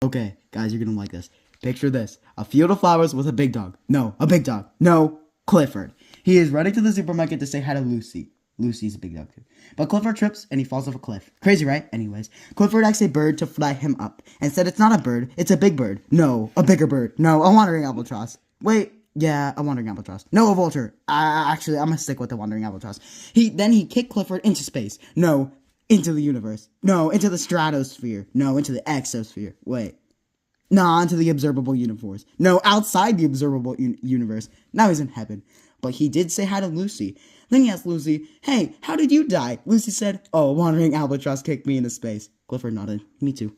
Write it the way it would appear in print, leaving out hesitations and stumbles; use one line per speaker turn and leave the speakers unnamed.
Okay, guys, you're gonna like this. Picture this. A field of flowers with a big dog. No, a big dog. No, Clifford. He is running to the supermarket to say hi to Lucy. Lucy's a big dog too. But Clifford trips and he falls off a cliff. Crazy, right? Anyways, Clifford asks a bird to fly him up and said it's not a bird, it's a big bird. No, a bigger bird. No, a wandering albatross. Wait, yeah, a wandering albatross. No, a vulture. Actually, I'm gonna stick with the wandering albatross. He kicked Clifford into space. No, into the universe. No, into the stratosphere. No, into the exosphere. Wait. Nah, into the observable universe. No, outside the observable universe. Now he's in heaven. But he did say hi to Lucy. Then he asked Lucy, hey, how did you die? Lucy said, oh, a wandering albatross kicked me into space. Clifford nodded. Me too.